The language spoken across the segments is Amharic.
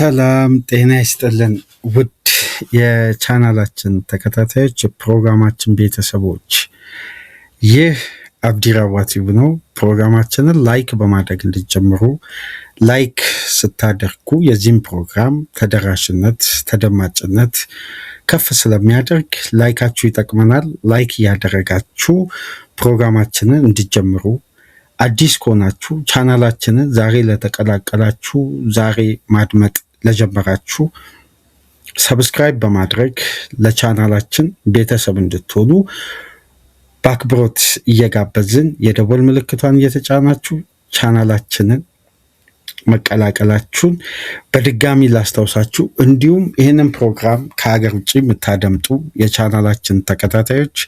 ሰላም ጤና ይስጥልን ውድ የቻናላችን ተከታታዮች የፕሮግራማችን ቤተሰቦች፣ ይህ አብዲራዋ ቲዩብ ነው። ፕሮግራማችንን ላይክ በማድረግ እንድትጀምሩ፣ ላይክ ስታደርጉ የዚህም ፕሮግራም ተደራሽነት ተደማጭነት ከፍ ስለሚያደርግ ላይካችሁ ይጠቅመናል። ላይክ እያደረጋችሁ ፕሮግራማችንን እንድትጀምሩ፣ አዲስ ከሆናችሁ ቻናላችንን ዛሬ ለተቀላቀላችሁ፣ ዛሬ ማድመጥ ለጀመራችሁ ሰብስክራይብ በማድረግ ለቻናላችን ቤተሰብ እንድትሆኑ በአክብሮት እየጋበዝን የደወል ምልክቷን እየተጫናችሁ ቻናላችንን መቀላቀላችሁን በድጋሚ ላስታውሳችሁ። እንዲሁም ይህንን ፕሮግራም ከሀገር ውጭ የምታደምጡ የቻናላችን ተከታታዮች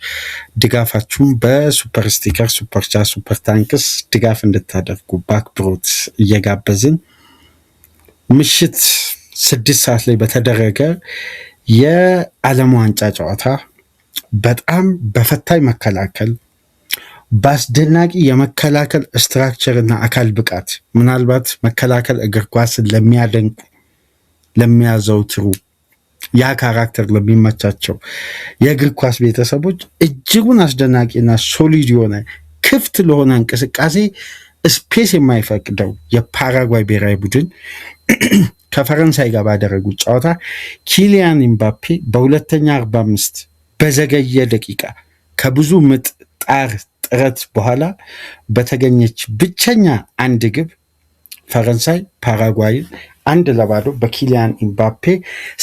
ድጋፋችሁን በሱፐር ስቲከር፣ ሱፐር ቻት፣ ሱፐር ታንክስ ድጋፍ እንድታደርጉ በአክብሮት እየጋበዝን ምሽት 6 ሰዓት ላይ በተደረገ የዓለም ዋንጫ ጨዋታ በጣም በፈታኝ መከላከል፣ በአስደናቂ የመከላከል ስትራክቸር እና አካል ብቃት፣ ምናልባት መከላከል እግር ኳስን ለሚያደንቁ ለሚያዘውትሩ ያ ካራክተር ለሚመቻቸው የእግር ኳስ ቤተሰቦች እጅጉን አስደናቂና ሶሊድ የሆነ ክፍት ለሆነ እንቅስቃሴ ስፔስ የማይፈቅደው የፓራጓይ ብሔራዊ ቡድን ከፈረንሳይ ጋር ባደረጉት ጨዋታ ኪሊያን ኤምባፔ በሁለተኛ 45 በዘገየ ደቂቃ ከብዙ ምጥ ጣር ጥረት በኋላ በተገኘች ብቸኛ አንድ ግብ ፈረንሳይ ፓራጓይን 1-0 በኪሊያን ኤምባፔ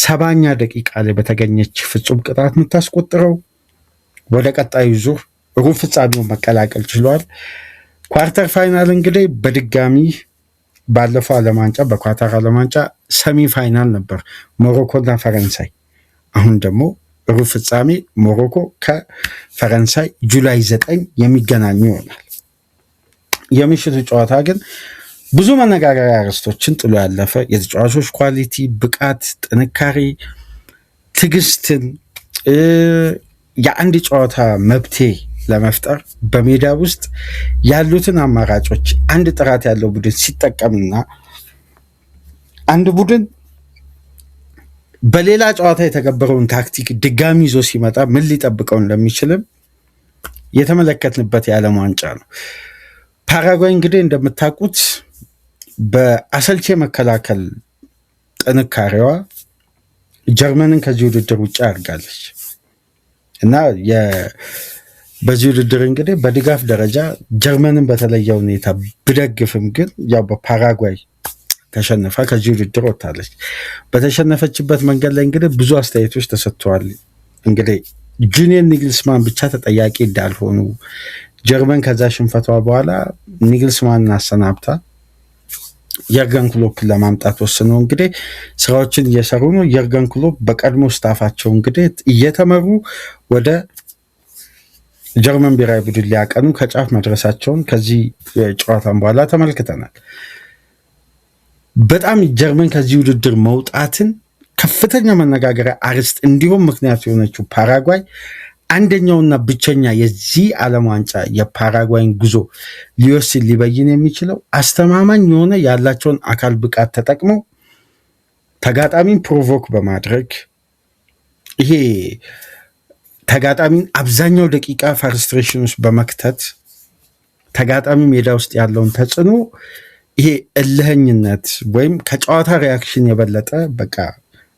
70ኛ ደቂቃ ላይ በተገኘች ፍጹም ቅጣት የምታስቆጥረው ወደ ቀጣዩ ዙር ሩብ ፍጻሜውን መቀላቀል ችሏል። ኳርተር ፋይናል እንግዲህ በድጋሚ ባለፈው ዓለም ዋንጫ በኳታር ዓለም ዋንጫ ሰሚ ፋይናል ነበር ሞሮኮና ፈረንሳይ። አሁን ደግሞ ሩብ ፍጻሜ ሞሮኮ ከፈረንሳይ ጁላይ 9 የሚገናኙ ይሆናል። የምሽቱ ጨዋታ ግን ብዙ መነጋገሪያ አርዕስቶችን ጥሎ ያለፈ የተጫዋቾች ኳሊቲ፣ ብቃት፣ ጥንካሬ፣ ትዕግስትን የአንድ ጨዋታ መብቴ ለመፍጠር በሜዳ ውስጥ ያሉትን አማራጮች አንድ ጥራት ያለው ቡድን ሲጠቀምና አንድ ቡድን በሌላ ጨዋታ የተገበረውን ታክቲክ ድጋሚ ይዞ ሲመጣ ምን ሊጠብቀው እንደሚችልም የተመለከትንበት የዓለም ዋንጫ ነው። ፓራጓይ እንግዲህ እንደምታውቁት በአሰልቺ መከላከል ጥንካሬዋ ጀርመንን ከዚህ ውድድር ውጭ አድርጋለች እና በዚህ ውድድር እንግዲህ በድጋፍ ደረጃ ጀርመንን በተለየ ሁኔታ ብደግፍም ግን ያው በፓራጓይ ተሸንፋ ከዚህ ውድድር ወጥታለች። በተሸነፈችበት መንገድ ላይ እንግዲህ ብዙ አስተያየቶች ተሰጥተዋል። እንግዲህ ጁሊያን ኒግልስማን ብቻ ተጠያቂ እንዳልሆኑ፣ ጀርመን ከዛ ሽንፈቷ በኋላ ኒግልስማንን አሰናብታ የርገን ክሎፕን ለማምጣት ወስነው እንግዲህ ስራዎችን እየሰሩ ነው። የርገን ክሎፕ በቀድሞ ስታፋቸው እንግዲህ እየተመሩ ወደ ጀርመን ብሔራዊ ቡድን ሊያቀኑ ከጫፍ መድረሳቸውን ከዚህ ጨዋታን በኋላ ተመልክተናል። በጣም ጀርመን ከዚህ ውድድር መውጣትን ከፍተኛ መነጋገሪያ አርዕስት እንዲሁም ምክንያት የሆነችው ፓራጓይ አንደኛውና ብቸኛ የዚህ ዓለም ዋንጫ የፓራጓይን ጉዞ ሊወስን ሊበይን የሚችለው አስተማማኝ የሆነ ያላቸውን አካል ብቃት ተጠቅመው ተጋጣሚን ፕሮቮክ በማድረግ ይሄ ተጋጣሚን አብዛኛው ደቂቃ ፍራስትሬሽን ውስጥ በመክተት ተጋጣሚ ሜዳ ውስጥ ያለውን ተጽዕኖ ይሄ እልህኝነት ወይም ከጨዋታ ሪያክሽን የበለጠ በቃ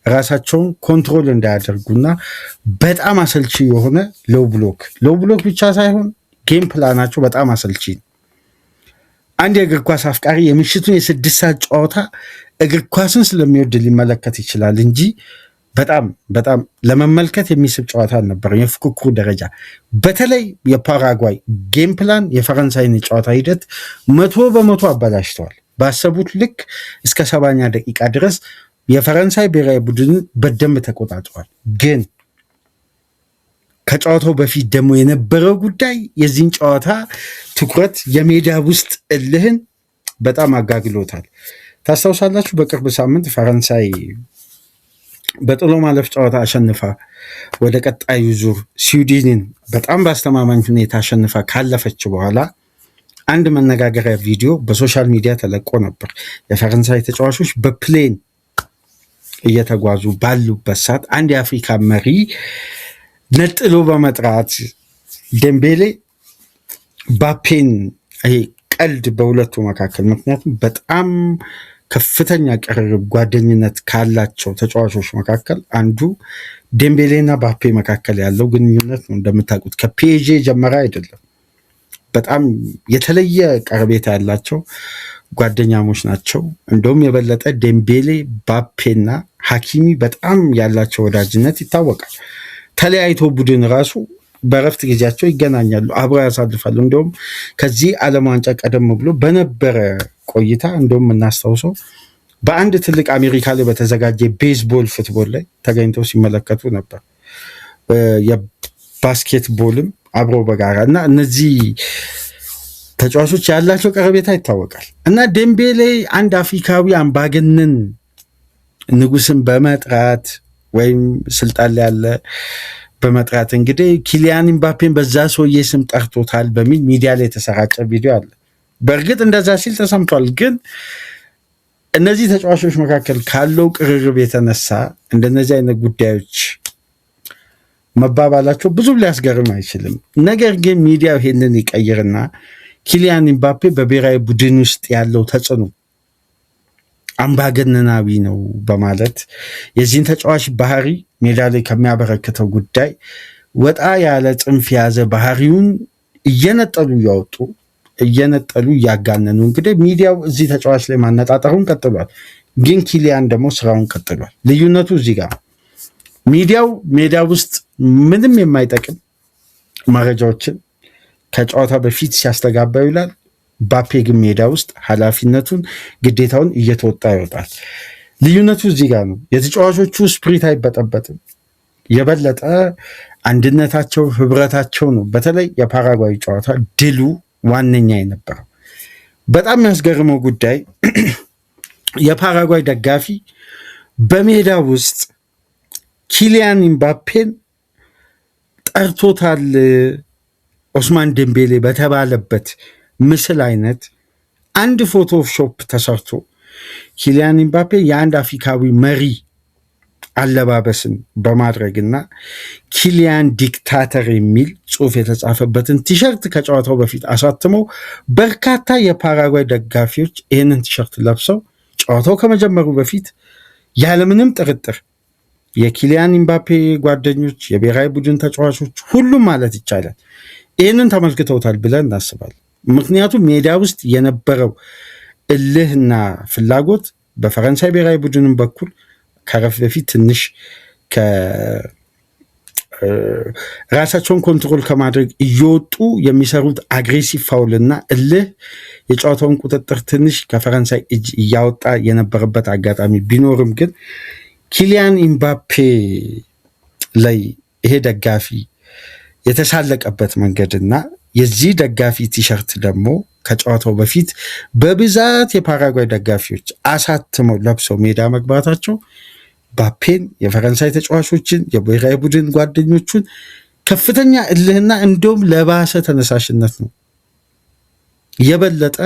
ራሳቸውን ኮንትሮል እንዳያደርጉና በጣም አሰልቺ የሆነ ሎው ብሎክ ብቻ ሳይሆን ጌም ፕላናቸው በጣም አሰልቺ ነው። አንድ የእግር ኳስ አፍቃሪ የምሽቱን የ6 ሰዓት ጨዋታ እግር ኳስን ስለሚወድ ሊመለከት ይችላል እንጂ በጣም ለመመልከት የሚስብ ጨዋታ አልነበረም። የፉክክሩ ደረጃ በተለይ የፓራጓይ ጌም ፕላን የፈረንሳይን የጨዋታ ሂደት 100% አበላሽተዋል። ባሰቡት ልክ እስከ 70ኛ ደቂቃ ድረስ የፈረንሳይ ብሔራዊ ቡድን በደንብ ተቆጣጥሯል። ግን ከጨዋታው በፊት ደግሞ የነበረው ጉዳይ የዚህን ጨዋታ ትኩረት የሜዳ ውስጥ እልህን በጣም አጋግሎታል። ታስታውሳላችሁ በቅርብ ሳምንት ፈረንሳይ በጥሎ ማለፍ ጨዋታ አሸንፋ ወደ ቀጣዩ ዙር ስዊድንን በጣም በአስተማማኝ ሁኔታ አሸንፋ ካለፈች በኋላ አንድ መነጋገሪያ ቪዲዮ በሶሻል ሚዲያ ተለቆ ነበር። የፈረንሳይ ተጫዋቾች በፕሌን እየተጓዙ ባሉበት ሰዓት አንድ የአፍሪካ መሪ ነጥሎ በመጥራት ዴምቤሌ ባፔን ይሄ ቀልድ በሁለቱ መካከል ምክንያቱም በጣም ከፍተኛ ቅርርብ ጓደኝነት ካላቸው ተጫዋቾች መካከል አንዱ ዴምቤሌና ባፔ መካከል ያለው ግንኙነት ነው። እንደምታውቁት ከፒኤስጂ ጀመረ አይደለም። በጣም የተለየ ቀረቤታ ያላቸው ጓደኛሞች ናቸው። እንደውም የበለጠ ዴምቤሌ ባፔና ሐኪሚ በጣም ያላቸው ወዳጅነት ይታወቃል። ተለያይቶ ቡድን ራሱ በረፍት ጊዜያቸው ይገናኛሉ፣ አብረው ያሳልፋሉ። እንደውም ከዚህ ዓለም ዋንጫ ቀደም ብሎ በነበረ ቆይታ እንደውም እናስታውሰው በአንድ ትልቅ አሜሪካ ላይ በተዘጋጀ ቤዝቦል ፉትቦል ላይ ተገኝተው ሲመለከቱ ነበር። የባስኬትቦልም አብሮ በጋራ እና እነዚህ ተጫዋቾች ያላቸው ቀረቤታ ይታወቃል። እና ዴምቤሌ አንድ አፍሪካዊ አምባገነን ንጉስን በመጥራት ወይም ስልጣን ላይ ያለ በመጥራት እንግዲህ ኪሊያን ኢምባፔን በዛ ሰውዬ ስም ጠርቶታል በሚል ሚዲያ ላይ የተሰራጨ ቪዲዮ አለ። በእርግጥ እንደዛ ሲል ተሰምቷል። ግን እነዚህ ተጫዋቾች መካከል ካለው ቅርርብ የተነሳ እንደነዚህ አይነት ጉዳዮች መባባላቸው ብዙም ሊያስገርም አይችልም። ነገር ግን ሚዲያው ይሄንን ይቀይርና ኪሊያን ኢምባፔ በብሔራዊ ቡድን ውስጥ ያለው ተጽዕኖ አምባገነናዊ ነው በማለት የዚህን ተጫዋች ባህሪ ሜዳ ላይ ከሚያበረክተው ጉዳይ ወጣ ያለ ጽንፍ የያዘ ባህሪውን እየነጠሉ እያወጡ እየነጠሉ እያጋነኑ እንግዲህ ሚዲያው እዚህ ተጫዋች ላይ ማነጣጠሩን ቀጥሏል። ግን ኪሊያን ደግሞ ስራውን ቀጥሏል። ልዩነቱ እዚህ ጋር ሚዲያው ሜዳ ውስጥ ምንም የማይጠቅም መረጃዎችን ከጨዋታ በፊት ሲያስተጋባ ይውላል። ባፔ ግን ሜዳ ውስጥ ኃላፊነቱን ግዴታውን እየተወጣ ይወጣል። ልዩነቱ እዚህ ጋር ነው። የተጫዋቾቹ ስፕሪት አይበጠበጥም። የበለጠ አንድነታቸው ህብረታቸው ነው። በተለይ የፓራጓይ ጨዋታ ድሉ ዋነኛ የነበረው በጣም የሚያስገርመው ጉዳይ የፓራጓይ ደጋፊ በሜዳ ውስጥ ኪሊያን ኢምባፔን ጠርቶታል ኦስማን ዴምቤሌ በተባለበት ምስል አይነት አንድ ፎቶሾፕ ተሰርቶ ኪሊያን ኢምባፔ የአንድ አፍሪካዊ መሪ አለባበስን በማድረግና ኪሊያን ዲክታተር የሚል ጽሑፍ የተጻፈበትን ቲሸርት ከጨዋታው በፊት አሳትመው በርካታ የፓራጓይ ደጋፊዎች ይህንን ቲሸርት ለብሰው ጨዋታው ከመጀመሩ በፊት ያለምንም ጥርጥር የኪሊያን ኢምባፔ ጓደኞች፣ የብሔራዊ ቡድን ተጫዋቾች ሁሉም ማለት ይቻላል ይህንን ተመልክተውታል ብለን እናስባለን። ምክንያቱም ሜዳ ውስጥ የነበረው እልህና ፍላጎት በፈረንሳይ ብሔራዊ ቡድንም በኩል ከረፍ በፊት ትንሽ ራሳቸውን ኮንትሮል ከማድረግ እየወጡ የሚሰሩት አግሬሲቭ ፋውልና እልህ የጨዋታውን ቁጥጥር ትንሽ ከፈረንሳይ እጅ እያወጣ የነበረበት አጋጣሚ ቢኖርም ግን ኪሊያን ኢምባፔ ላይ ይሄ ደጋፊ የተሳለቀበት መንገድና የዚህ ደጋፊ ቲሸርት ደግሞ ከጨዋታው በፊት በብዛት የፓራጓይ ደጋፊዎች አሳትመው ለብሰው ሜዳ መግባታቸው ባፔን፣ የፈረንሳይ ተጫዋቾችን፣ የብሔራዊ ቡድን ጓደኞቹን ከፍተኛ እልህና እንደውም ለባሰ ተነሳሽነት ነው የበለጠ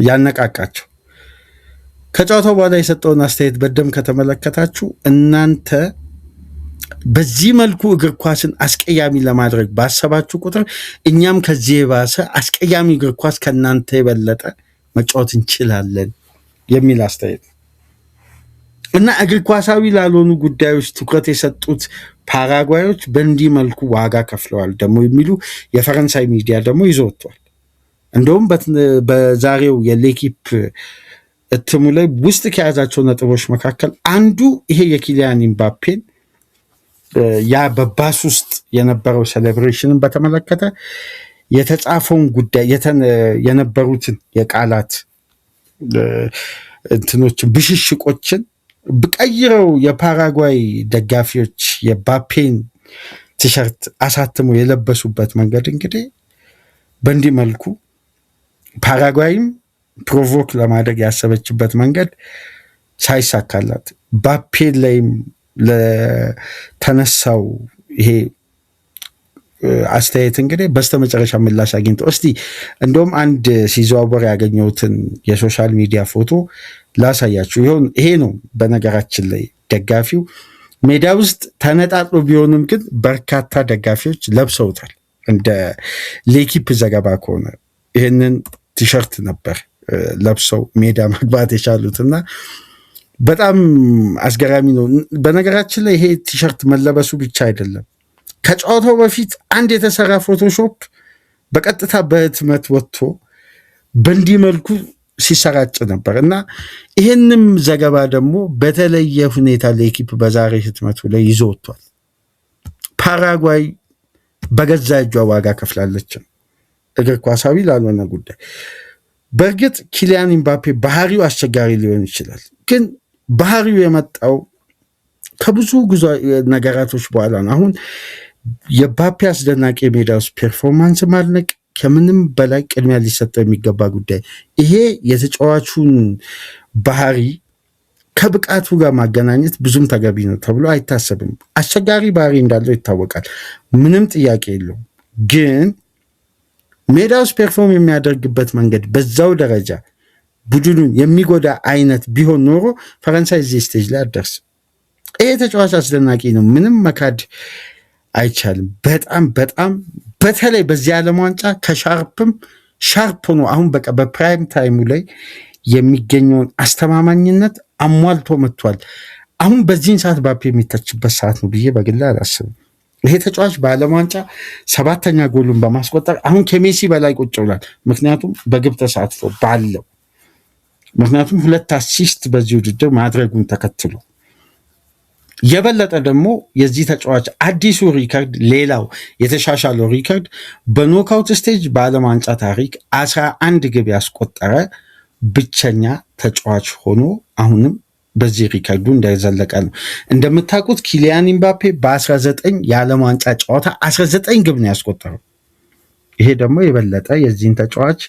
ያነቃቃቸው። ከጨዋታው በኋላ የሰጠውን አስተያየት በደም ከተመለከታችሁ እናንተ በዚህ መልኩ እግር ኳስን አስቀያሚ ለማድረግ ባሰባችሁ ቁጥር እኛም ከዚህ የባሰ አስቀያሚ እግር ኳስ ከእናንተ የበለጠ መጫወት እንችላለን የሚል አስተያየት እና እግር ኳሳዊ ላልሆኑ ጉዳዮች ትኩረት የሰጡት ፓራጓዮች በእንዲህ መልኩ ዋጋ ከፍለዋል ደግሞ የሚሉ የፈረንሳይ ሚዲያ ደግሞ ይዞ ወጥቷል። እንደውም በዛሬው የሌኪፕ እትሙ ላይ ውስጥ ከያዛቸው ነጥቦች መካከል አንዱ ይሄ የኪሊያን ኢምባፔን ያ በባስ ውስጥ የነበረው ሴሌብሬሽንን በተመለከተ የተጻፈውን ጉዳይ የነበሩትን የቃላት እንትኖችን ብሽሽቆችን ብቀይረው የፓራጓይ ደጋፊዎች የባፔን ቲሸርት አሳትመው የለበሱበት መንገድ እንግዲህ በእንዲህ መልኩ ፓራጓይም ፕሮቮክ ለማድረግ ያሰበችበት መንገድ ሳይሳካላት ባፔ ላይም ለተነሳው ይሄ አስተያየት እንግዲህ በስተመጨረሻ ምላሽ አግኝተው እስቲ እንደውም አንድ ሲዘዋወር ያገኘሁትን የሶሻል ሚዲያ ፎቶ ላሳያችሁ። ይሄ ነው በነገራችን ላይ ደጋፊው ሜዳ ውስጥ ተነጣጥሎ ቢሆንም ግን በርካታ ደጋፊዎች ለብሰውታል። እንደ ሌኪፕ ዘገባ ከሆነ ይህንን ቲሸርት ነበር ለብሰው ሜዳ መግባት የቻሉትና በጣም አስገራሚ ነው። በነገራችን ላይ ይሄ ቲሸርት መለበሱ ብቻ አይደለም፣ ከጨዋታው በፊት አንድ የተሰራ ፎቶሾፕ በቀጥታ በህትመት ወጥቶ በእንዲህ መልኩ ሲሰራጭ ነበር እና ይህንም ዘገባ ደግሞ በተለየ ሁኔታ ለኤኪፕ በዛሬ ህትመቱ ላይ ይዞ ወጥቷል። ፓራጓይ በገዛ እጇ ዋጋ ከፍላለች። እግር ኳሳዊ ላልሆነ ጉዳይ በእርግጥ ኪሊያን ኢምባፔ ባህሪው አስቸጋሪ ሊሆን ይችላል፣ ግን ባህሪው የመጣው ከብዙ ነገራቶች በኋላ ነው። አሁን የባፔ አስደናቂ የሜዳ ውስጥ ፐርፎርማንስ ማድነቅ ከምንም በላይ ቅድሚያ ሊሰጠው የሚገባ ጉዳይ። ይሄ የተጫዋቹን ባህሪ ከብቃቱ ጋር ማገናኘት ብዙም ተገቢ ነው ተብሎ አይታሰብም። አስቸጋሪ ባህሪ እንዳለው ይታወቃል፣ ምንም ጥያቄ የለውም። ግን ሜዳ ውስጥ ፐርፎርም የሚያደርግበት መንገድ በዛው ደረጃ ቡድኑን የሚጎዳ አይነት ቢሆን ኖሮ ፈረንሳይ እዚህ ስቴጅ ላይ አትደርስም። ይሄ ተጫዋች አስደናቂ ነው፣ ምንም መካድ አይቻልም። በጣም በጣም በተለይ በዚህ ዓለም ዋንጫ ከሻርፕም ሻርፕ ሆኖ አሁን በቃ በፕራይም ታይሙ ላይ የሚገኘውን አስተማማኝነት አሟልቶ መጥቷል። አሁን በዚህን ሰዓት ባፔ የሚተችበት ሰዓት ነው ብዬ በግላ አላስብም። ይሄ ተጫዋች በዓለም ዋንጫ 7ኛ ጎሉን በማስቆጠር አሁን ከሜሲ በላይ ቁጭ ብሏል። ምክንያቱም በግብ ተሳትፎ ባለው ምክንያቱም 2 አሲስት በዚህ ውድድር ማድረጉን ተከትሎ የበለጠ ደግሞ የዚህ ተጫዋች አዲሱ ሪከርድ ሌላው የተሻሻለው ሪከርድ በኖካውት ስቴጅ በዓለም ዋንጫ ታሪክ 11 ግብ ያስቆጠረ ብቸኛ ተጫዋች ሆኖ አሁንም በዚህ ሪከርዱ እንደዘለቀ ነው። እንደምታውቁት ኪሊያን ኢምባፔ በ19 የዓለም ዋንጫ ጨዋታ 19 ግብ ነው ያስቆጠረው። ይሄ ደግሞ የበለጠ የዚህን ተጫዋች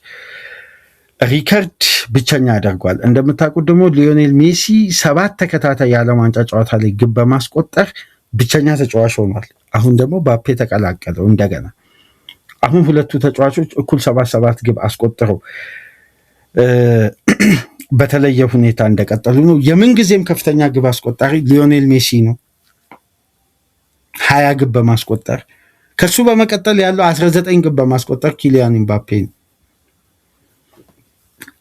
ሪከርድ ብቸኛ ያደርጓል። እንደምታውቁት ደግሞ ሊዮኔል ሜሲ 7 ተከታታይ የዓለም ዋንጫ ጨዋታ ላይ ግብ በማስቆጠር ብቸኛ ተጫዋች ሆኗል። አሁን ደግሞ ባፔ ተቀላቀለው እንደገና። አሁን ሁለቱ ተጫዋቾች እኩል 77 ግብ አስቆጥረው በተለየ ሁኔታ እንደቀጠሉ ነው። የምንጊዜም ከፍተኛ ግብ አስቆጣሪ ሊዮኔል ሜሲ ነው 20 ግብ በማስቆጠር። ከሱ በመቀጠል ያለው 19 ግብ በማስቆጠር ኪሊያን ኢምባፔ ነው።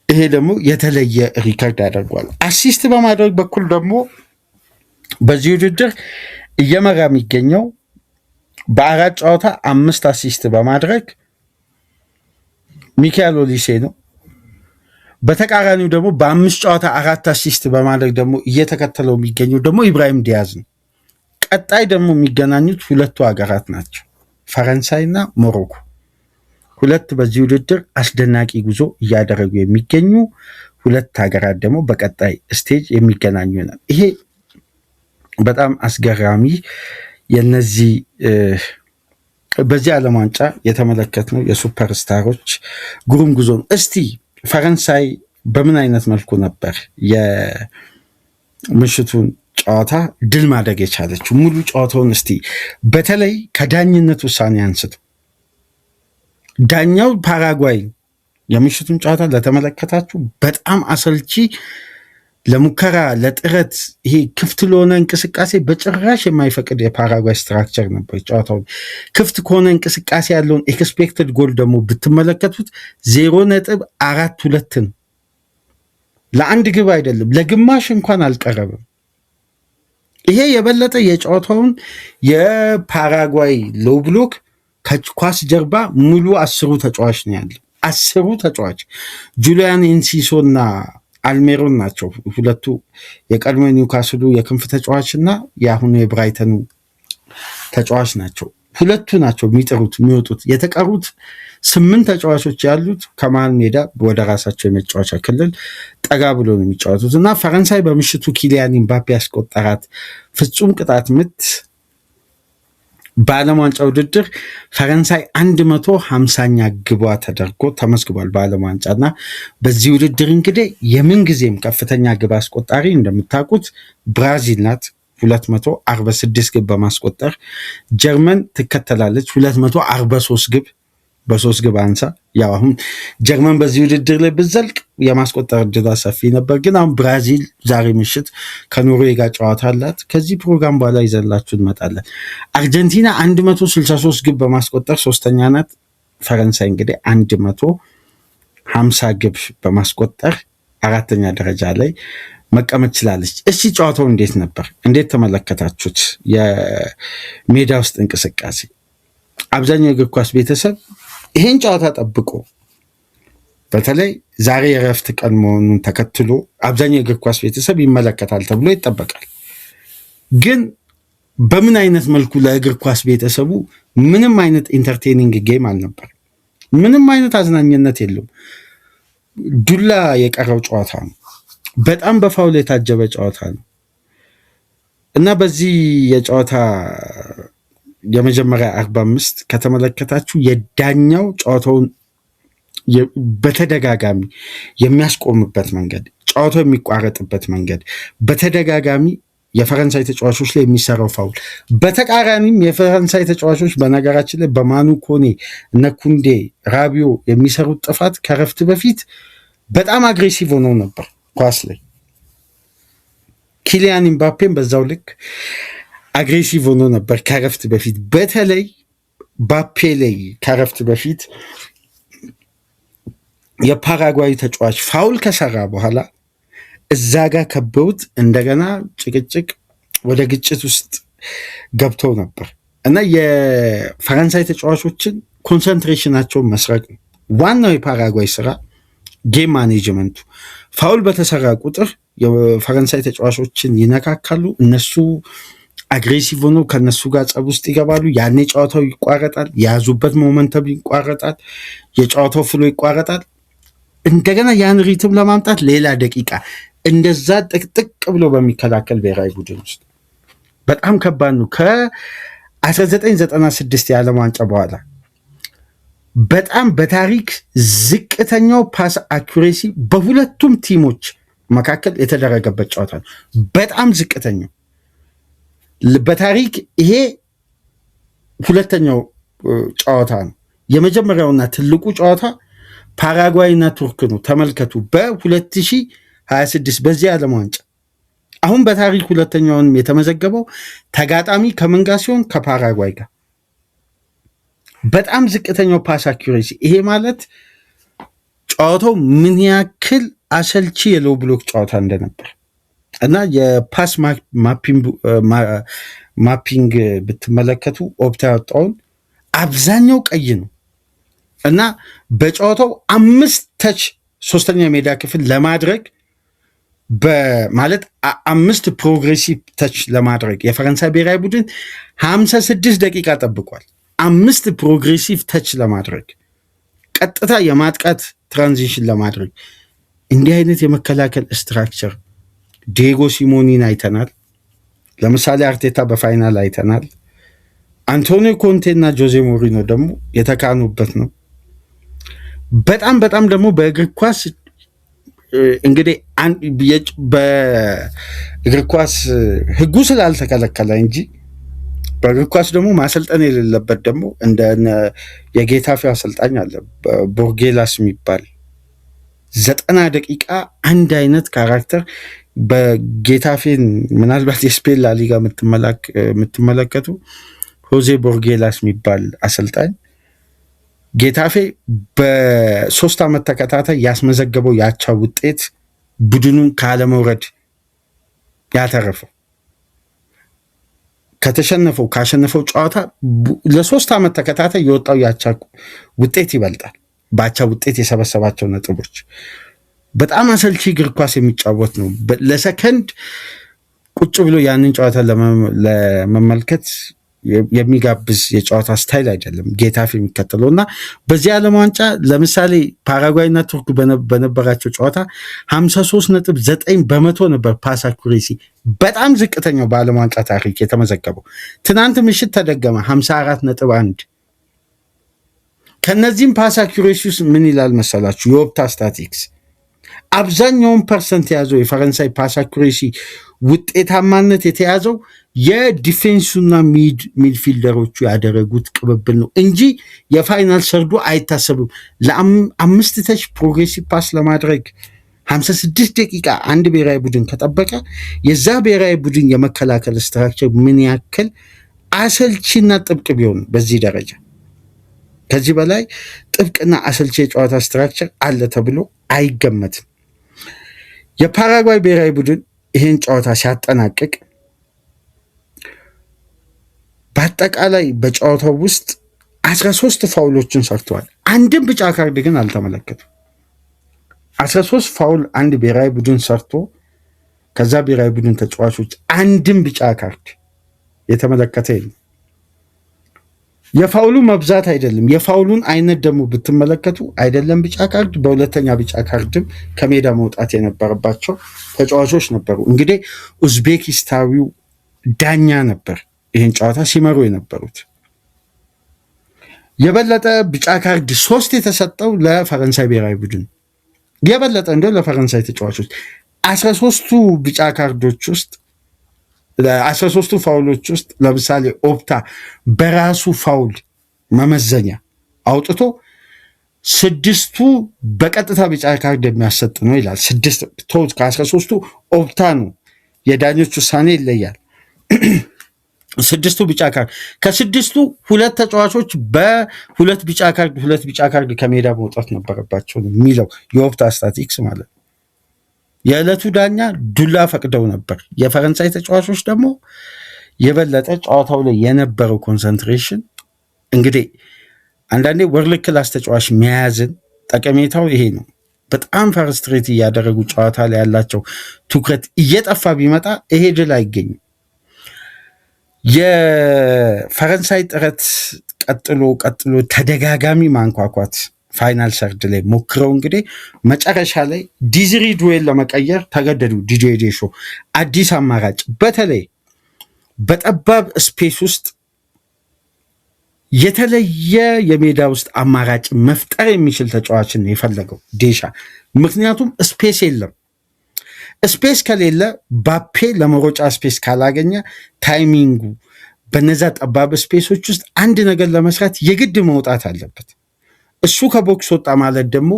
ይሄ ደግሞ የተለየ ሪከርድ ያደርጓል። አሲስት በማድረግ በኩል ደግሞ በዚህ ውድድር እየመራ የሚገኘው በ4 ጨዋታ 5 አሲስት በማድረግ ሚካኤል ኦሊሴ ነው። በተቃራኒው ደግሞ በ5 ጨዋታ 4 አሲስት በማድረግ ደግሞ እየተከተለው የሚገኘው ደግሞ ኢብራሂም ዲያዝ ነው። ቀጣይ ደግሞ የሚገናኙት ሁለቱ ሀገራት ናቸው፣ ፈረንሳይና ሞሮኮ። ሁለት በዚህ ውድድር አስደናቂ ጉዞ እያደረጉ የሚገኙ ሁለት ሀገራት ደግሞ በቀጣይ ስቴጅ የሚገናኙ ይሆናል። ይሄ በጣም አስገራሚ የነዚህ በዚህ ዓለም ዋንጫ የተመለከትነው የሱፐርስታሮች ግሩም ጉዞ ነው። እስቲ ፈረንሳይ በምን አይነት መልኩ ነበር የምሽቱን ጨዋታ ድል ማድረግ የቻለችው? ሙሉ ጨዋታውን እስቲ በተለይ ከዳኝነት ውሳኔ አንስቶ ዳኛው ፓራጓይ የምሽቱን ጨዋታ ለተመለከታችሁ በጣም አሰልቺ፣ ለሙከራ ለጥረት ይሄ ክፍት ለሆነ እንቅስቃሴ በጭራሽ የማይፈቅድ የፓራጓይ ስትራክቸር ነበር። ጨዋታውን ክፍት ከሆነ እንቅስቃሴ ያለውን ኤክስፔክትድ ጎል ደግሞ ብትመለከቱት 0.42 ነው። ለአንድ ግብ አይደለም ለግማሽ እንኳን አልቀረበም። ይሄ የበለጠ የጨዋታውን የፓራጓይ ሎው ብሎክ ከኳስ ጀርባ ሙሉ 10 ተጫዋች ነው ያለው። 10 ተጫዋች ጁሊያን ኤንሲሶ እና አልሜሮን ናቸው። ሁለቱ የቀድሞ ኒውካስሉ የክንፍ ተጫዋች እና የአሁኑ የብራይተኑ ተጫዋች ናቸው። ሁለቱ ናቸው የሚጥሩት የሚወጡት። የተቀሩት 8 ተጫዋቾች ያሉት ከመሃል ሜዳ ወደ ራሳቸው የመጫወቻ ክልል ጠጋ ብሎ ነው የሚጫወቱት እና ፈረንሳይ በምሽቱ ኪሊያን ኢምባፔ ያስቆጠራት ፍጹም ቅጣት ምት በዓለም ዋንጫ ውድድር ፈረንሳይ 150ኛ ግቧ ተደርጎ ተመዝግቧል በዓለም ዋንጫ እና በዚህ ውድድር እንግዲህ የምንጊዜም ከፍተኛ ግብ አስቆጣሪ እንደምታውቁት ብራዚል ናት 246 ግብ በማስቆጠር። ጀርመን ትከተላለች 243 ግብ በ3 ግብ አንሳ። ያው አሁን ጀርመን በዚህ ውድድር ላይ ብዘልቅ የማስቆጠር እድሏ ሰፊ ነበር። ግን አሁን ብራዚል ዛሬ ምሽት ከኖርዌይ ጋር ጨዋታ አላት። ከዚህ ፕሮግራም በኋላ ይዘላችሁ እንመጣለን። አርጀንቲና 163 ግብ በማስቆጠር ሶስተኛ ናት። ፈረንሳይ እንግዲህ 150 ግብ በማስቆጠር አራተኛ ደረጃ ላይ መቀመጥ ችላለች። እስቲ ጨዋታው እንዴት ነበር? እንዴት ተመለከታችሁት? የሜዳ ውስጥ እንቅስቃሴ አብዛኛው የእግር ኳስ ቤተሰብ ይሄን ጨዋታ ጠብቆ በተለይ ዛሬ የእረፍት ቀን መሆኑን ተከትሎ አብዛኛው የእግር ኳስ ቤተሰብ ይመለከታል ተብሎ ይጠበቃል። ግን በምን አይነት መልኩ ለእግር ኳስ ቤተሰቡ ምንም አይነት ኢንተርቴኒንግ ጌም አልነበር። ምንም አይነት አዝናኝነት የለውም። ዱላ የቀረው ጨዋታ ነው። በጣም በፋውል የታጀበ ጨዋታ ነው እና በዚህ የጨዋታ የመጀመሪያ 45 ከተመለከታችሁ የዳኛው ጨዋታውን በተደጋጋሚ የሚያስቆምበት መንገድ፣ ጨዋታው የሚቋረጥበት መንገድ፣ በተደጋጋሚ የፈረንሳይ ተጫዋቾች ላይ የሚሰራው ፋውል፣ በተቃራኒም የፈረንሳይ ተጫዋቾች በነገራችን ላይ በማኑ ኮኔ እነ ኩንዴ ራቢዮ የሚሰሩት ጥፋት ከረፍት በፊት በጣም አግሬሲቭ ሆነው ነበር ኳስ ላይ። ኪሊያን ኢምባፔን በዛው ልክ አግሬሲቭ ሆኖ ነበር ከረፍት በፊት። በተለይ ባፔ ላይ ከረፍት በፊት የፓራጓይ ተጫዋች ፋውል ከሰራ በኋላ እዛ ጋር ከበውት እንደገና ጭቅጭቅ ወደ ግጭት ውስጥ ገብተው ነበር እና የፈረንሳይ ተጫዋቾችን ኮንሰንትሬሽናቸውን መስረቅ ነው ዋናው የፓራጓይ ስራ። ጌም ማኔጅመንቱ ፋውል በተሰራ ቁጥር የፈረንሳይ ተጫዋቾችን ይነካካሉ። እነሱ አግሬሲቭ ሆነው ከነሱ ጋር ጸብ ውስጥ ይገባሉ። ያኔ ጨዋታው ይቋረጣል። የያዙበት ሞመንተም ይቋረጣል። የጨዋታው ፍሎ ይቋረጣል። እንደገና ያን ሪትም ለማምጣት ሌላ ደቂቃ እንደዛ ጥቅጥቅ ብሎ በሚከላከል ብሔራዊ ቡድን ውስጥ በጣም ከባድ ነው። ከ1996 የዓለም ዋንጫ በኋላ በጣም በታሪክ ዝቅተኛው ፓስ አኩሬሲ በሁለቱም ቲሞች መካከል የተደረገበት ጨዋታ ነው። በጣም ዝቅተኛው በታሪክ ይሄ ሁለተኛው ጨዋታ ነው። የመጀመሪያውና ትልቁ ጨዋታ ፓራጓይና ቱርክ ነው። ተመልከቱ፣ በ2026 በዚህ ዓለም ዋንጫ አሁን በታሪክ ሁለተኛውንም የተመዘገበው ተጋጣሚ ከምን ጋር ሲሆን ከፓራጓይ ጋር። በጣም ዝቅተኛው ፓስ አኩሬሲ። ይሄ ማለት ጨዋታው ምን ያክል አሰልቺ የሎው ብሎክ ጨዋታ እንደነበር እና የፓስ ማፒንግ ብትመለከቱ ኦፕታ ያወጣውን አብዛኛው ቀይ ነው እና በጨዋታው 5 ተች ሶስተኛ የሜዳ ክፍል ለማድረግ ማለት 5 ፕሮግሬሲቭ ተች ለማድረግ የፈረንሳይ ብሔራዊ ቡድን 56 ደቂቃ ጠብቋል። 5 ፕሮግሬሲቭ ተች ለማድረግ ቀጥታ የማጥቃት ትራንዚሽን ለማድረግ እንዲህ አይነት የመከላከል ስትራክቸር ዲየጎ ሲሞኒን አይተናል። ለምሳሌ አርቴታ በፋይናል አይተናል። አንቶኒዮ ኮንቴ እና ጆዜ ሞሪኖ ደግሞ የተካኑበት ነው። በጣም ደግሞ በእግር ኳስ እንግዲህ በእግር ኳስ ሕጉ ስላልተከለከለ እንጂ በእግር ኳስ ደግሞ ማሰልጠን የሌለበት ደግሞ እንደ የጌታፌ አሰልጣኝ አለ ቦርጌላስ የሚባል 90 ደቂቃ አንድ አይነት ካራክተር በጌታፌን ምናልባት የስፔን ላሊጋ የምትመለከቱ ሆዜ ቦርጌላስ የሚባል አሰልጣኝ ጌታፌ በ3 ዓመት ተከታታይ ያስመዘገበው ያቻ ውጤት ቡድኑን ካለመውረድ ያተረፈው ካሸነፈው ጨዋታ ለ3 ዓመት ተከታታይ የወጣው ያቻ ውጤት ይበልጣል። በአቻ ውጤት የሰበሰባቸው ነጥቦች በጣም አሰልቺ እግር ኳስ የሚጫወት ነው። ለሰከንድ ቁጭ ብሎ ያንን ጨዋታ ለመመልከት የሚጋብዝ የጨዋታ ስታይል አይደለም ጌታፌ የሚከተለው እና በዚህ ዓለም ዋንጫ ለምሳሌ ፓራጓይና ቱርክ በነበራቸው ጨዋታ 53.9% ነበር ፓስ አኩሬሲ። በጣም ዝቅተኛው በዓለም ዋንጫ ታሪክ የተመዘገበው። ትናንት ምሽት ተደገመ 54.1። ከነዚህም ፓስ አኩሬሲ ውስጥ ምን ይላል መሰላችሁ? የኦፕታ ስታቲክስ አብዛኛውን ፐርሰንት የያዘው የፈረንሳይ ፓስ አኩሬሲ ውጤታማነት የተያዘው የዲፌንሱና ሚድፊልደሮቹ ያደረጉት ቅብብል ነው እንጂ የፋይናል ሰርዱ አይታሰብም። ለአምስት ተች ፕሮግሬሲቭ ፓስ ለማድረግ 56 ደቂቃ አንድ ብሔራዊ ቡድን ከጠበቀ የዛ ብሔራዊ ቡድን የመከላከል ስትራክቸር ምን ያክል አሰልቺና ጥብቅ ቢሆን በዚህ ደረጃ ከዚህ በላይ ጥብቅና አሰልቺ የጨዋታ ስትራክቸር አለ ተብሎ አይገመትም። የፓራጓይ ብሔራዊ ቡድን ይህን ጨዋታ ሲያጠናቅቅ በአጠቃላይ በጨዋታው ውስጥ 13 ፋውሎችን ሰርተዋል። አንድም ቢጫ ካርድ ግን አልተመለከቱም። 13 ፋውል አንድ ብሔራዊ ቡድን ሰርቶ ከዛ ብሔራዊ ቡድን ተጫዋቾች አንድም ቢጫ ካርድ የተመለከተ የለም። የፋውሉ መብዛት አይደለም፣ የፋውሉን አይነት ደግሞ ብትመለከቱ አይደለም ቢጫ ካርድ፣ በሁለተኛ ቢጫ ካርድም ከሜዳ መውጣት የነበረባቸው ተጫዋቾች ነበሩ። እንግዲህ ኡዝቤኪስታዊው ዳኛ ነበር ይህን ጨዋታ ሲመሩ የነበሩት። የበለጠ ቢጫ ካርድ 3 የተሰጠው ለፈረንሳይ ብሔራዊ ቡድን የበለጠ እንደው ለፈረንሳይ ተጫዋቾች 13ቱ ቢጫ ካርዶች ውስጥ 13ቱ ፋውሎች ውስጥ ለምሳሌ ኦፕታ በራሱ ፋውል መመዘኛ አውጥቶ 6ቱ በቀጥታ ቢጫ ካርድ የሚያሰጥ ነው ይላል። 6 ከ13ቱ ኦፕታ ነው፣ የዳኞች ውሳኔ ይለያል። 6ቱ ቢጫ ካርድ ከ6ቱ 2 ተጫዋቾች በ2 ቢጫ ካርድ ከሜዳ መውጣት ነበረባቸው የሚለው የኦፕታ ስታቲክስ ማለት ነው። የዕለቱ ዳኛ ዱላ ፈቅደው ነበር። የፈረንሳይ ተጫዋቾች ደግሞ የበለጠ ጨዋታው ላይ የነበረው ኮንሰንትሬሽን እንግዲህ አንዳንዴ ወርልድ ክላስ ተጫዋች መያዝን ጠቀሜታው ይሄ ነው። በጣም ፈርስትሬት እያደረጉ ጨዋታ ላይ ያላቸው ትኩረት እየጠፋ ቢመጣ ይሄ ድል አይገኝም። የፈረንሳይ ጥረት ቀጥሎ ተደጋጋሚ ማንኳኳት ፋይናል ሰርድ ላይ ሞክረው እንግዲህ መጨረሻ ላይ ዲዝሪ ዱዌል ለመቀየር ተገደዱ። ዲጄ ዴሾ አዲስ አማራጭ በተለይ በጠባብ ስፔስ ውስጥ የተለየ የሜዳ ውስጥ አማራጭ መፍጠር የሚችል ተጫዋችን የፈለገው ዴሻ። ምክንያቱም ስፔስ የለም። ስፔስ ከሌለ ባፔ ለመሮጫ ስፔስ ካላገኘ ታይሚንጉ በነዛ ጠባብ ስፔሶች ውስጥ አንድ ነገር ለመስራት የግድ መውጣት አለበት። እሱ ከቦክስ ወጣ ማለት ደግሞ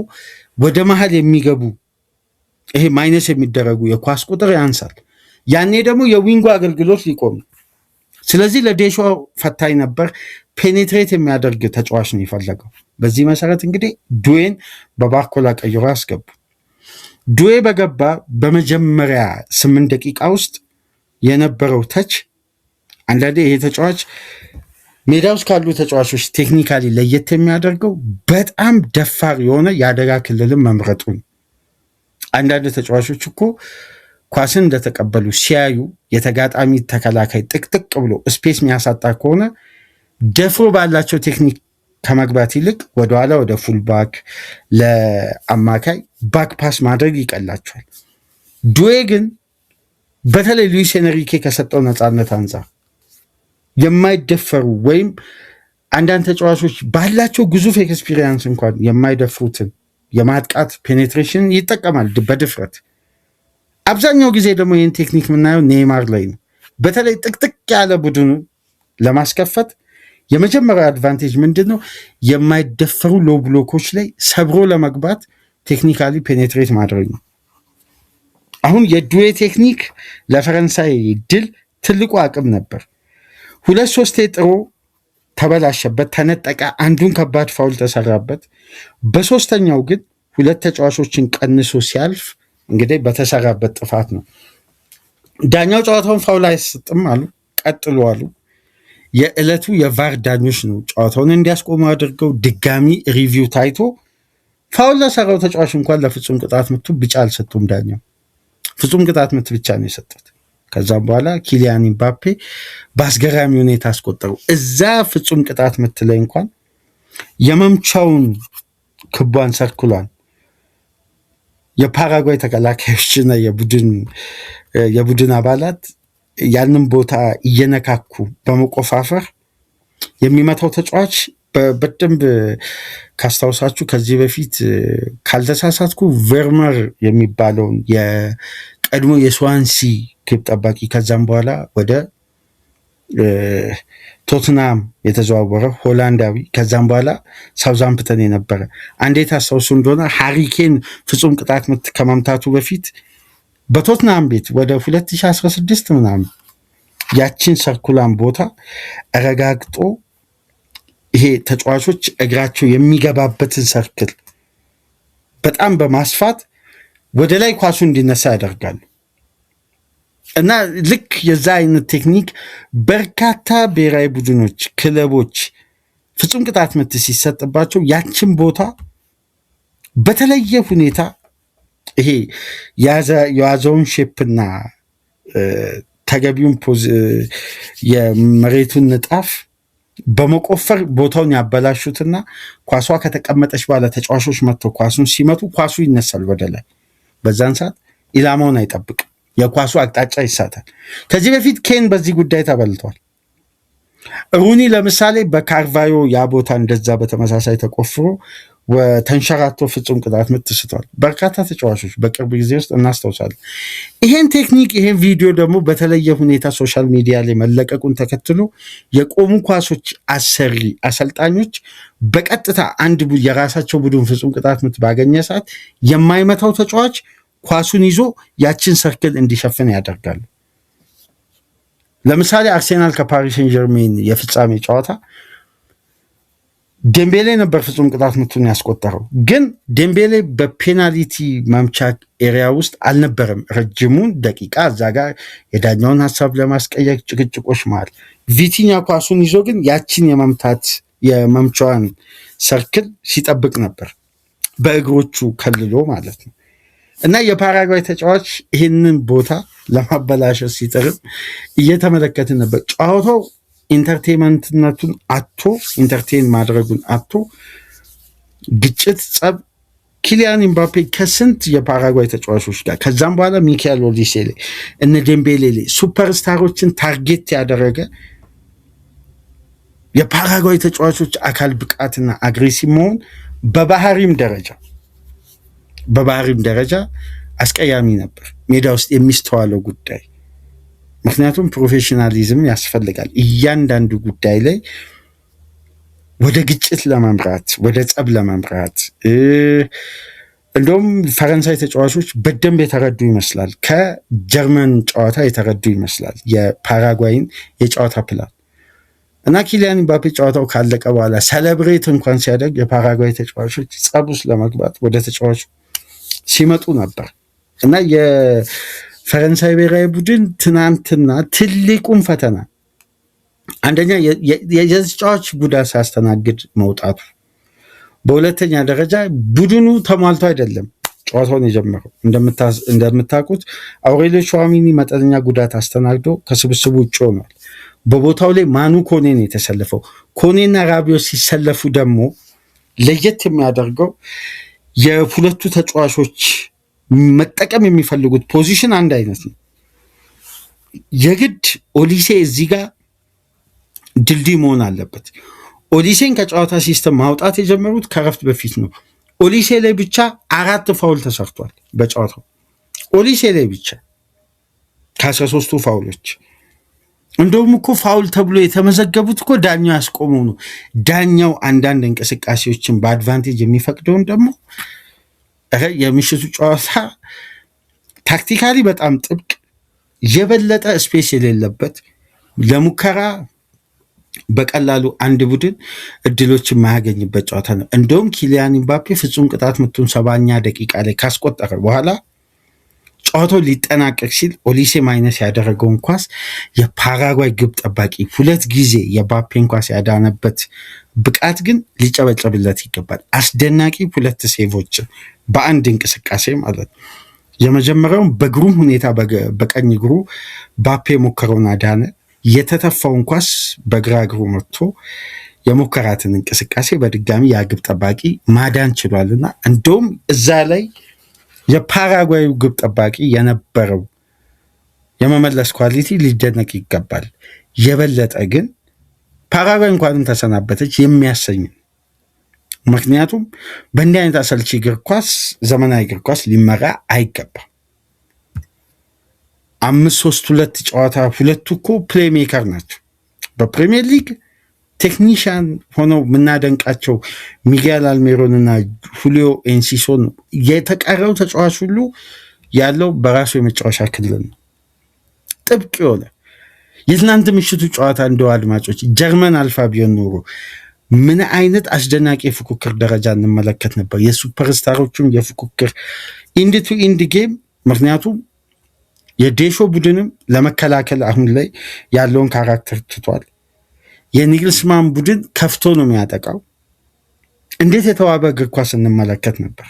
ወደ መሃል የሚገቡ ይሄ ማይነስ የሚደረጉ የኳስ ቁጥር ያንሳል። ያኔ ደግሞ የዊንጉ አገልግሎት ሊቆም። ስለዚህ ለዴሾ ፈታኝ ነበር። ፔኔትሬት የሚያደርግ ተጫዋች ነው የፈለገው። በዚህ መሰረት እንግዲህ ዱዌን በባርኮላ ቀይሮ አስገቡ። ዱዌ በገባ በመጀመሪያ 8 ደቂቃ ውስጥ የነበረው ተች አንዳንዴ ይሄ ተጫዋች ሜዳ ውስጥ ካሉ ተጫዋቾች ቴክኒካሊ ለየት የሚያደርገው በጣም ደፋር የሆነ የአደጋ ክልልን መምረጡ ነው። አንዳንድ ተጫዋቾች እኮ ኳስን እንደተቀበሉ ሲያዩ የተጋጣሚ ተከላካይ ጥቅጥቅ ብሎ ስፔስ የሚያሳጣ ከሆነ ደፍሮ ባላቸው ቴክኒክ ከመግባት ይልቅ ወደኋላ ወደ ፉልባክ ለአማካይ ባክ ፓስ ማድረግ ይቀላቸዋል። ዱዌ ግን በተለይ ሉዊስ ኤንሪኬ ከሰጠው ነፃነት አንጻር የማይደፈሩ ወይም አንዳንድ ተጫዋቾች ባላቸው ግዙፍ ኤክስፒሪየንስ እንኳን የማይደፍሩትን የማጥቃት ፔኔትሬሽን ይጠቀማል በድፍረት። አብዛኛው ጊዜ ደግሞ ይህን ቴክኒክ የምናየው ኔይማር ላይ ነው። በተለይ ጥቅጥቅ ያለ ቡድኑ ለማስከፈት የመጀመሪያው አድቫንቴጅ ምንድን ነው? የማይደፈሩ ሎ ብሎኮች ላይ ሰብሮ ለመግባት ቴክኒካሊ ፔኔትሬት ማድረግ ነው። አሁን የዱዌ ቴክኒክ ለፈረንሳይ ድል ትልቁ አቅም ነበር። 2-3 ጥሩ ተበላሸበት፣ ተነጠቀ። አንዱን ከባድ ፋውል ተሰራበት። በሶስተኛው ግን 2 ተጫዋቾችን ቀንሶ ሲያልፍ እንግዲህ በተሰራበት ጥፋት ነው። ዳኛው ጨዋታውን ፋውል አይሰጥም አሉ፣ ቀጥሉ አሉ። የዕለቱ የቫር ዳኞች ነው ጨዋታውን እንዲያስቆሙ አድርገው ድጋሚ ሪቪው ታይቶ ፋውል ለሰራው ተጫዋች እንኳን ለፍጹም ቅጣት ምቱ ቢጫ አልሰጡም። ዳኛው ፍጹም ቅጣት ምት ብቻ ነው የሰጡት። ከዛም በኋላ ኪሊያን ኢምባፔ በአስገራሚ ሁኔታ አስቆጠሩ። እዛ ፍጹም ቅጣት ምት ላይ እንኳን የመምቻውን ክቧን ሰርክሏን የፓራጓይ ተከላካዮችና የቡድን አባላት ያንን ቦታ እየነካኩ በመቆፋፈር የሚመታው ተጫዋች በደንብ ካስታውሳችሁ ከዚህ በፊት ካልተሳሳትኩ ቨርመር የሚባለውን ቀድሞ የስዋንሲ ግብ ጠባቂ ከዛም በኋላ ወደ ቶትናም የተዘዋወረ ሆላንዳዊ ከዛም በኋላ ሳውዛምፕተን የነበረ አንዴ ታስታውሱ እንደሆነ ሃሪኬን ፍጹም ቅጣት ምት ከመምታቱ በፊት በቶትናም ቤት ወደ 2016 ምናምን ያችን ሰርኩላን ቦታ ረጋግጦ ይሄ ተጫዋቾች እግራቸው የሚገባበትን ሰርክል በጣም በማስፋት ወደ ላይ ኳሱ እንዲነሳ ያደርጋሉ። እና ልክ የዛ አይነት ቴክኒክ በርካታ ብሔራዊ ቡድኖች፣ ክለቦች ፍጹም ቅጣት ምት ሲሰጥባቸው ያችን ቦታ በተለየ ሁኔታ ይሄ የያዘውን ሼፕና ተገቢውን የመሬቱን ንጣፍ በመቆፈር ቦታውን ያበላሹትና ኳሷ ከተቀመጠች በኋላ ተጫዋቾች መጥተው ኳሱን ሲመቱ ኳሱ ይነሳል ወደ ላይ። በዛን ሰዓት ኢላማውን አይጠብቅም፣ የኳሱ አቅጣጫ ይሳታል። ከዚህ በፊት ኬን በዚህ ጉዳይ ተበልቷል። ሩኒ ለምሳሌ በካርቫዮ ያ ቦታ እንደዛ በተመሳሳይ ተቆፍሮ ተንሸራቶ ፍጹም ቅጣት ምት ስቷል። በርካታ ተጫዋቾች በቅርብ ጊዜ ውስጥ እናስታውሳለን። ይሄን ቴክኒክ ይሄን ቪዲዮ ደግሞ በተለየ ሁኔታ ሶሻል ሚዲያ ላይ መለቀቁን ተከትሎ የቆሙ ኳሶች አሰሪ አሰልጣኞች በቀጥታ አንድ የራሳቸው ቡድን ፍጹም ቅጣት ምት ባገኘ ሰዓት የማይመታው ተጫዋች ኳሱን ይዞ ያችን ሰርክል እንዲሸፍን ያደርጋሉ። ለምሳሌ አርሴናል ከፓሪስ ሴን ጀርሜን የፍጻሜ ጨዋታ ዴምቤሌ ነበር ፍጹም ቅጣት ምቱን ያስቆጠረው። ግን ዴምቤሌ በፔናልቲ መምቻ ኤሪያ ውስጥ አልነበረም ረጅሙን ደቂቃ። እዛ ጋር የዳኛውን ሀሳብ ለማስቀየር ጭቅጭቆች መሃል ቪቲኛ ኳሱን ይዞ ግን ያችን የመምቻዋን ሰርክል ሲጠብቅ ነበር በእግሮቹ ከልሎ ማለት ነው። እና የፓራጓይ ተጫዋች ይህንን ቦታ ለማበላሸት ሲጥርም እየተመለከትን ነበር። ጨዋታው ኢንተርቴንመንትነቱን አቶ ኢንተርቴን ማድረጉን አቶ ግጭት፣ ጸብ ኪሊያን ኤምባፔ ከስንት የፓራጓይ ተጫዋቾች ጋር ከዛም በኋላ ሚካኤል ኦሊሴ ላይ እነ ዴምቤሌ ላይ ሱፐርስታሮችን ታርጌት ያደረገ የፓራጓይ ተጫዋቾች አካል ብቃትና አግሬሲቭ መሆን በባህሪም ደረጃ አስቀያሚ ነበር ሜዳ ውስጥ የሚስተዋለው ጉዳይ። ምክንያቱም ፕሮፌሽናሊዝም ያስፈልጋል። እያንዳንዱ ጉዳይ ላይ ወደ ግጭት ለመምራት ወደ ጸብ ለመምራት እንደውም ፈረንሳይ ተጫዋቾች በደንብ የተረዱ ይመስላል። ከጀርመን ጨዋታ የተረዱ ይመስላል የፓራጓይን የጨዋታ ፕላን እና ኪሊያን ኤምባፔ ጨዋታው ካለቀ በኋላ ሰለብሬት እንኳን ሲያደርግ የፓራጓይ ተጫዋቾች ጸብ ውስጥ ለመግባት ወደ ተጫዋቹ ሲመጡ ነበር እና ፈረንሳይ ብሔራዊ ቡድን ትናንትና ትልቁን ፈተና አንደኛ የተጫዋች ጉዳት ሲያስተናግድ መውጣቱ፣ በሁለተኛ ደረጃ ቡድኑ ተሟልቶ አይደለም ጨዋታውን የጀመረው። እንደምታውቁት አውሬሊዮ ቹዋሚኒ መጠነኛ ጉዳት አስተናግዶ ከስብስቡ ውጭ ሆኗል። በቦታው ላይ ማኑ ኮኔ ነው የተሰለፈው። ኮኔና ራቢዮ ሲሰለፉ ደግሞ ለየት የሚያደርገው የሁለቱ ተጫዋቾች መጠቀም የሚፈልጉት ፖዚሽን አንድ አይነት ነው። የግድ ኦሊሴ እዚህ ጋር ድልድይ መሆን አለበት። ኦሊሴን ከጨዋታ ሲስተም ማውጣት የጀመሩት ከረፍት በፊት ነው። ኦሊሴ ላይ ብቻ 4 ፋውል ተሰርቷል በጨዋታው። ኦሊሴ ላይ ብቻ ከ13ቱ ፋውሎች እንደውም እኮ ፋውል ተብሎ የተመዘገቡት እኮ ዳኛው ያስቆመው ነው። ዳኛው አንዳንድ እንቅስቃሴዎችን በአድቫንቴጅ የሚፈቅደውን ደግሞ የምሽቱ ጨዋታ ታክቲካሊ በጣም ጥብቅ፣ የበለጠ ስፔስ የሌለበት፣ ለሙከራ በቀላሉ አንድ ቡድን እድሎችን ማያገኝበት ጨዋታ ነው። እንደውም ኪሊያን ኤምባፔ ፍጹም ቅጣት ምቱን 70ኛ ደቂቃ ላይ ካስቆጠረ በኋላ ጨዋታው ሊጠናቀቅ ሲል ኦሊሴ ማይነስ ያደረገውን ኳስ የፓራጓይ ግብ ጠባቂ 2 ጊዜ የባፔን ኳስ ያዳነበት ብቃት ግን ሊጨበጨብለት ይገባል። አስደናቂ 2 ሴቮች በአንድ እንቅስቃሴ ማለት ነው። የመጀመሪያውን በግሩም ሁኔታ በቀኝ እግሩ ባፔ ሞከረውን አዳነ። የተተፋውን ኳስ በግራ እግሩ መጥቶ የሞከራትን እንቅስቃሴ በድጋሚ ያ ግብ ጠባቂ ማዳን ችሏልና እንደውም እዛ ላይ የፓራጓዩ ግብ ጠባቂ የነበረው የመመለስ ኳሊቲ ሊደነቅ ይገባል። የበለጠ ግን ፓራጓይ እንኳንም ተሰናበተች የሚያሰኝ። ምክንያቱም በእንዲህ አይነት አሰልቺ እግር ኳስ ዘመናዊ እግር ኳስ ሊመራ አይገባም። 5-3-2 ጨዋታ ሁለቱ እኮ ፕሌይ ሜከር ናቸው። በፕሪሚየር ሊግ ቴክኒሽያን ሆነው የምናደንቃቸው ሚጌል አልሜሮን እና ሁሊዮ ኤንሲሶን የተቀረው ተጫዋች ሁሉ ያለው በራሱ የመጫወቻ ክልል ነው። ጥብቅ የሆነ የትናንት ምሽቱ ጨዋታ እንደው አድማጮች ጀርመን አልፋ ቢሆን ኖሮ ምን አይነት አስደናቂ የፉክክር ደረጃ እንመለከት ነበር። የሱፐርስታሮቹም የፉክክር ኢንድ ቱ ኢንድ ጌም። ምክንያቱም የዴሾ ቡድንም ለመከላከል አሁን ላይ ያለውን ካራክተር ትቷል። የኒግልስማን ቡድን ከፍቶ ነው የሚያጠቃው። እንዴት የተዋበ እግር ኳስ እንመለከት ነበር።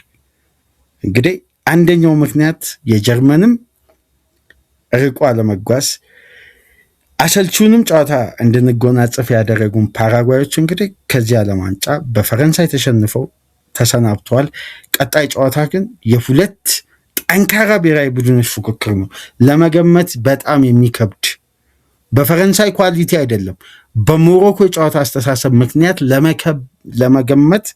እንግዲህ አንደኛው ምክንያት የጀርመንም ርቆ አለመጓዝ አሰልቺውንም ጨዋታ እንድንጎናጽፍ ያደረጉን ፓራጓዮች እንግዲህ ከዚህ ዓለም ዋንጫ በፈረንሳይ ተሸንፈው ተሰናብተዋል። ቀጣይ ጨዋታ ግን የሁለት ጠንካራ ብሔራዊ ቡድኖች ፉክክር ነው። ለመገመት በጣም የሚከብድ በፈረንሳይ ኳሊቲ አይደለም፣ በሞሮኮ የጨዋታ አስተሳሰብ ምክንያት ለመገመት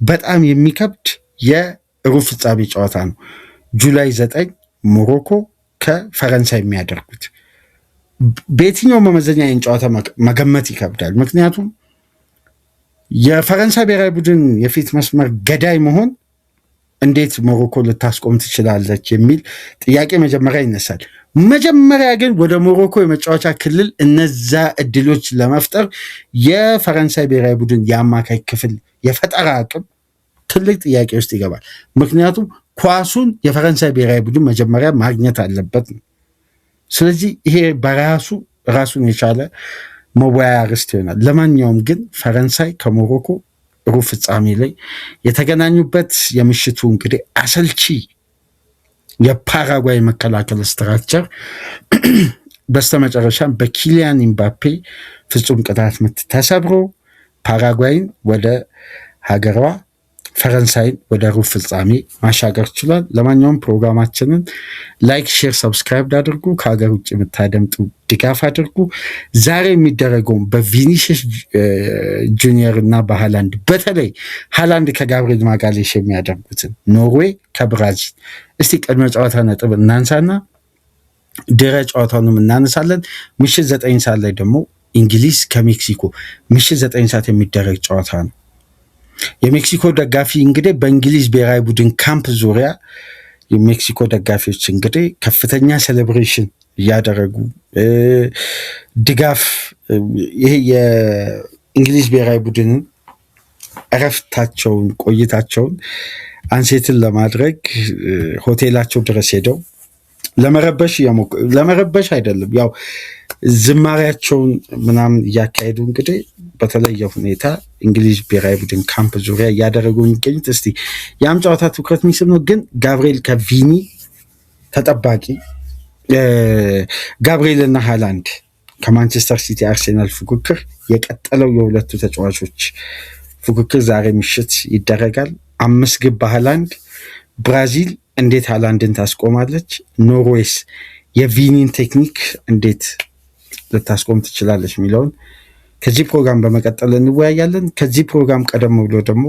በጣም የሚከብድ የሩብ ፍጻሜ ጨዋታ ነው። ጁላይ 9 ሞሮኮ ከፈረንሳይ የሚያደርጉት በየትኛው መመዘኛ ይህን ጨዋታ መገመት ይከብዳል። ምክንያቱም የፈረንሳይ ብሔራዊ ቡድን የፊት መስመር ገዳይ መሆን እንዴት ሞሮኮ ልታስቆም ትችላለች የሚል ጥያቄ መጀመሪያ ይነሳል። መጀመሪያ ግን ወደ ሞሮኮ የመጫወቻ ክልል እነዛ እድሎች ለመፍጠር የፈረንሳይ ብሔራዊ ቡድን የአማካይ ክፍል የፈጠራ አቅም ትልቅ ጥያቄ ውስጥ ይገባል። ምክንያቱም ኳሱን የፈረንሳይ ብሔራዊ ቡድን መጀመሪያ ማግኘት አለበት ነው። ስለዚህ ይሄ በራሱ ራሱን የቻለ መወያያ ርዕስ ይሆናል። ለማንኛውም ግን ፈረንሳይ ከሞሮኮ ሩብ ፍጻሜ ላይ የተገናኙበት የምሽቱ እንግዲህ አሰልቺ የፓራጓይ መከላከል ስትራክቸር በስተመጨረሻ በኪሊያን ኢምባፔ ፍጹም ቅጣት ምት ተሰብሮ ፓራጓይን ወደ ሀገሯ ፈረንሳይን ወደ ሩብ ፍጻሜ ማሻገር ችሏል። ለማንኛውም ፕሮግራማችንን ላይክ፣ ሼር፣ ሰብስክራይብ አድርጉ። ከሀገር ውጭ የምታደምጡ ድጋፍ አድርጉ። ዛሬ የሚደረገውን በቪኒሽስ ጁኒየር እና በሃላንድ በተለይ ሃላንድ ከጋብሪኤል ማጋሌሽ የሚያደርጉትን ኖርዌይ ከብራዚል እስቲ ቅድመ ጨዋታ ነጥብ እናንሳና ድረ ጨዋታውንም እናነሳለን። ምሽት 9 ሰዓት ላይ ደግሞ እንግሊዝ ከሜክሲኮ ምሽት 9 ሰዓት የሚደረግ ጨዋታ ነው። የሜክሲኮ ደጋፊ እንግዲህ በእንግሊዝ ብሔራዊ ቡድን ካምፕ ዙሪያ የሜክሲኮ ደጋፊዎች እንግዲህ ከፍተኛ ሴሌብሬሽን እያደረጉ ድጋፍ ይሄ የእንግሊዝ ብሔራዊ ቡድንን እረፍታቸውን ቆይታቸውን አንሴትን ለማድረግ ሆቴላቸው ድረስ ሄደው ለመረበሽ አይደለም ያው ዝማሪያቸውን ምናምን እያካሄዱ እንግዲህ በተለየ ሁኔታ እንግሊዝ ብሔራዊ ቡድን ካምፕ ዙሪያ እያደረጉ የሚገኙት። እስቲ ያም ጨዋታ ትኩረት የሚስብ ነው። ግን ጋብሪኤል ከቪኒ ተጠባቂ ጋብሪኤል እና ሃላንድ ከማንቸስተር ሲቲ አርሴናል ፉክክር የቀጠለው የሁለቱ ተጫዋቾች ፉክክር ዛሬ ምሽት ይደረጋል። 5 ግብ በሃላንድ። ብራዚል እንዴት ሃላንድን ታስቆማለች? ኖርዌይስ የቪኒን ቴክኒክ እንዴት ልታስቆም ትችላለች የሚለውን ከዚህ ፕሮግራም በመቀጠል እንወያያለን። ከዚህ ፕሮግራም ቀደም ብሎ ደግሞ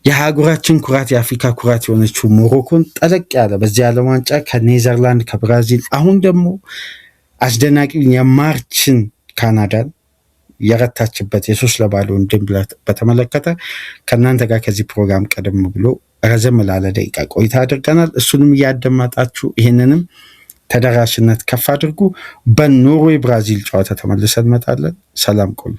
የሀገራችን ኩራት የአፍሪካ ኩራት የሆነችው ሞሮኮን ጠለቅ ያለ በዚህ ዓለም ዋንጫ ከኔዘርላንድ ከብራዚል አሁን ደግሞ አስደናቂውን የማርችን ካናዳን የረታችበት የ3-0 ድል በተመለከተ ከእናንተ ጋር ከዚህ ፕሮግራም ቀደም ብሎ ረዘም ላለ ደቂቃ ቆይታ አድርገናል። እሱንም እያደማጣችሁ ይህንንም ተደራሽነት ከፍ አድርጉ። በኖርዌይ ብራዚል ጨዋታ ተመልሰን እንመጣለን። ሰላም ቆዩ።